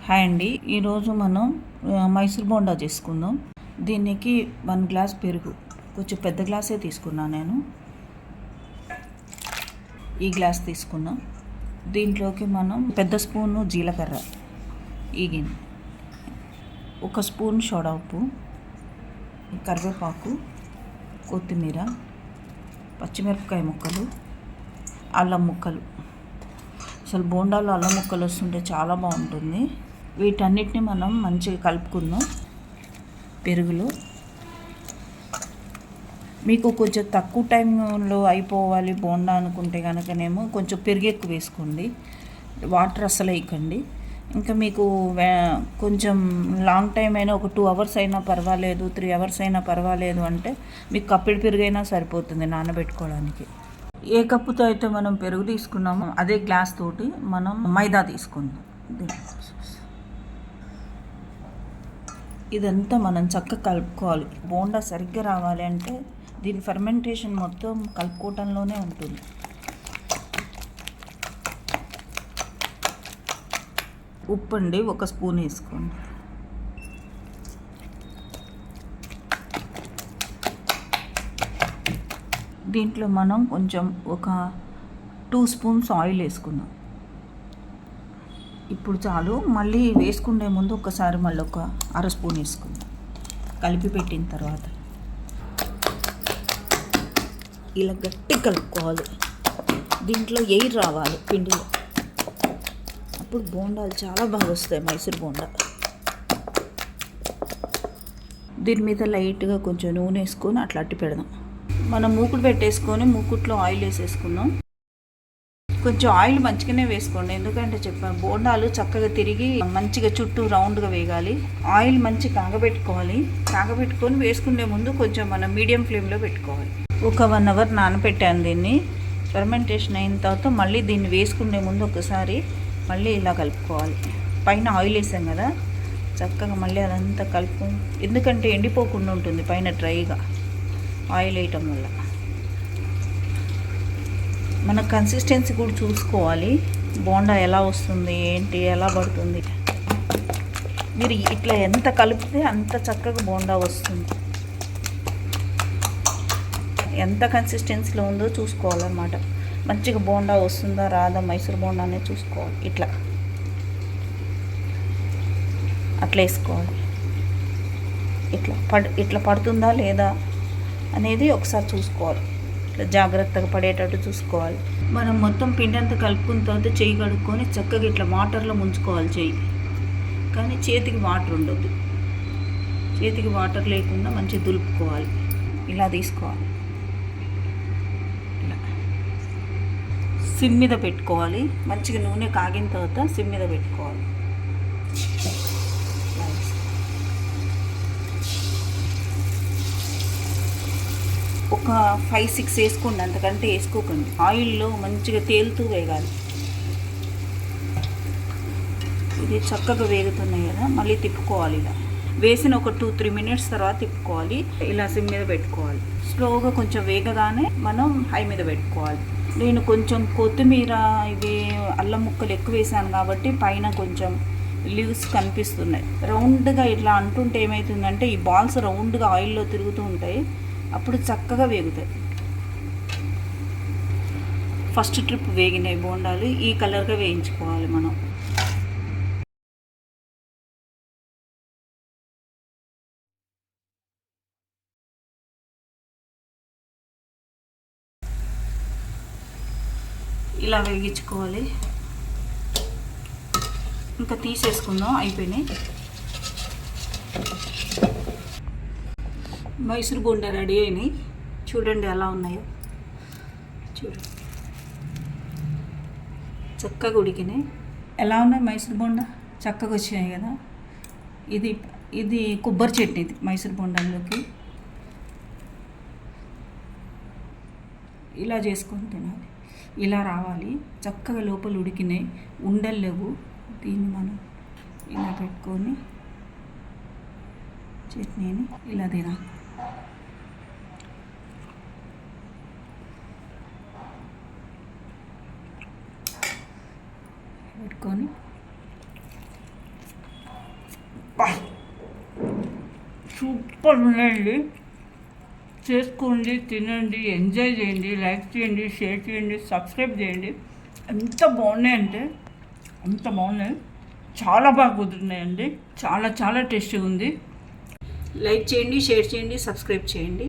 Hi అండి. ఈరోజు మనం మైసూర్ బోండా చేసుకుందాం. దీనికి 1 గ్లాస్ పెరుగు, కొంచెం పెద్ద గ్లాసే తీసుకున్నాను నేను. ఈ గ్లాస్ తీసుకున్నాం. దీంట్లోకి మనం పెద్ద స్పూను జీలకర్ర, ఈగిన్, 1 స్పూన్ సోడా ఉప్పు, కరివేపాకు, కొత్తిమీర, పచ్చిమిరపకాయ ముక్కలు, అల్లం ముక్కలు. అసలు బోండాలో అల్లం ముక్కలు వస్తుంటే చాలా బాగుంటుంది. వీటన్నిటిని మనం మంచిగా కలుపుకుందాం పెరుగులో. మీకు కొంచెం తక్కువ టైంలో అయిపోవాలి బోండా అనుకుంటే కనుకనేమో కొంచెం పెరుగు ఎక్కువ వేసుకోండి, వాటర్ అస్సలు వేయకండి. ఇంకా మీకు కొంచెం లాంగ్ టైం అయినా ఒక 2 అవర్స్ అయినా పర్వాలేదు, 3 అవర్స్ అయినా పర్వాలేదు అంటే మీకు కప్పిడి పెరుగు అయినా సరిపోతుంది నానబెట్టుకోవడానికి. ఏ కప్పుతో అయితే మనం పెరుగు తీసుకున్నామో అదే గ్లాస్ తోటి మనం మైదా తీసుకుందాం. ఇదంతా మనం చక్కగా కలుపుకోవాలి. బోండా సరిగ్గా రావాలి అంటే దీని ఫర్మెంటేషన్ మొత్తం కలుపుకోవటంలోనే ఉంటుంది. ఉప్పు అండి 1 స్పూన్ వేసుకోండి. దీంట్లో మనం కొంచెం ఒక 2 స్పూన్స్ ఆయిల్ వేసుకుందాం. ఇప్పుడు చాలు. మళ్ళీ వేసుకునే ముందు ఒకసారి మళ్ళీ ఒక 1/2 స్పూన్ వేసుకుందాం. కలిపి పెట్టిన తర్వాత ఇలా గట్టి కలుపుకోవాలి. దీంట్లో ఎయిర్ రావాలి పిండిలో, అప్పుడు బోండాలు చాలా బాగా వస్తాయి మైసూర్ బోండా. దీని మీద లైట్గా కొంచెం నూనె వేసుకొని అట్లా అట్టి పెడదాం. మనం మూకుడు పెట్టేసుకొని మూకుట్లో ఆయిల్ వేసేసుకుందాం. కొంచెం ఆయిల్ మంచిగానే వేసుకోండి, ఎందుకంటే చెప్పాను బోండాలు చక్కగా తిరిగి మంచిగా చుట్టూ రౌండ్గా వేగాలి. ఆయిల్ మంచి కాగబెట్టుకోవాలి. కాగబెట్టుకొని వేసుకునే ముందు కొంచెం మనం మీడియం ఫ్లేమ్లో పెట్టుకోవాలి. ఒక 1 అవర్ నానబెట్టాను దీన్ని. ఫెర్మెంటేషన్ అయిన తర్వాత మళ్ళీ దీన్ని వేసుకునే ముందు ఒకసారి మళ్ళీ ఇలా కలుపుకోవాలి. పైన ఆయిల్ వేసాం కదా, చక్కగా మళ్ళీ అదంతా కలుపు, ఎందుకంటే ఎండిపోకుండా ఉంటుంది పైన డ్రైగా ఆయిల్ వేయటం వల్ల. మన కన్సిస్టెన్సీ కూడా చూసుకోవాలి, బోండా ఎలా వస్తుంది ఏంటి ఎలా పడుతుంది. మీరు ఇట్లా ఎంత కలిపితే అంత చక్కగా బోండా వస్తుంది. ఎంత కన్సిస్టెన్సీలో ఉందో చూసుకోవాలన్నమాట. మంచిగా బోండా వస్తుందా రాదా మైసూర్ బోండా అనేది చూసుకోవాలి. అట్లా వేసుకోవాలి. ఇట్లా పడుతుందా లేదా అనేది ఒకసారి చూసుకోవాలి. ఇట్లా జాగ్రత్తగా పడేటట్టు చూసుకోవాలి. మనం మొత్తం పిండి అంతా కలుపుకున్న తర్వాత చెయ్యి కడుక్కొని చక్కగా ఇట్లా వాటర్లో ముంచుకోవాలి చెయ్యి. కానీ చేతికి వాటర్ ఉండొద్దు. చేతికి వాటర్ లేకుండా మంచిగా దులుపుకోవాలి. ఇలా తీసుకోవాలి. ఇలా సిమ్ మీద పెట్టుకోవాలి. మంచిగా నూనె కాగిన తర్వాత సిమ్ మీద పెట్టుకోవాలి. ఒక 5-6 వేసుకోండి, అంతకంటే వేసుకోకండి. ఆయిల్లో మంచిగా తేలుతూ వేగాలి. ఇది చక్కగా వేగుతున్నాయి కదా, మళ్ళీ తిప్పుకోవాలి. ఇలా వేసిన ఒక 2-3 మినిట్స్ తర్వాత తిప్పుకోవాలి. ఇలా సిమ్ మీద పెట్టుకోవాలి. స్లోగా కొంచెం వేగగానే మనం హై మీద పెట్టుకోవాలి. నేను కొంచెం కొత్తిమీర ఇవి అల్లం ముక్కలు ఎక్కువ వేసాను కాబట్టి పైన కొంచెం లీవ్స్ కనిపిస్తున్నాయి. రౌండ్గా ఇట్లా అంటుంటే ఏమవుతుందంటే ఈ బాల్స్ రౌండ్గా ఆయిల్లో తిరుగుతూ ఉంటాయి, అప్పుడు చక్కగా వేగుతాయి. ఫస్ట్ ట్రిప్ వేగినాయి బోండాలు, ఈ కలర్గా వేయించుకోవాలి మనం. ఇలా వేగించుకోవాలి. ఇంకా తీసేసుకుందాం, అయిపోయినాయి. మైసూర్ బోండా రెడీ అయినాయి. చూడండి ఎలా ఉన్నాయో. చూడండి చక్కగా ఉడికినాయి. ఎలా ఉన్నాయి మైసూర్ బోండా? చక్కగా వచ్చినాయి కదా. ఇది కొబ్బరి చట్నీ. ఇది మైసూర్ బోండాల్లోకి ఇలా చేసుకొని తినాలి. ఇలా రావాలి. చక్కగా లోపల ఉడికినాయి, ఉండలు లేవు. దీన్ని మనం ఇలా పెట్టుకొని చట్నీని ఇలా తినాలి. పెట్టుకొని సూపర్ ఉన్నాయండి. చేసుకోండి, తినండి, ఎంజాయ్ చేయండి, లైక్ చేయండి, షేర్ చేయండి, సబ్స్క్రైబ్ చేయండి. ఎంత బాగున్నాయంటే అంత బాగున్నాయి. చాలా బాగా కుదిరినాయండి. చాలా చాలా టేస్టీగా ఉంది. లైక్ చేయండి, షేర్ చేయండి, సబ్స్క్రైబ్ చేయండి.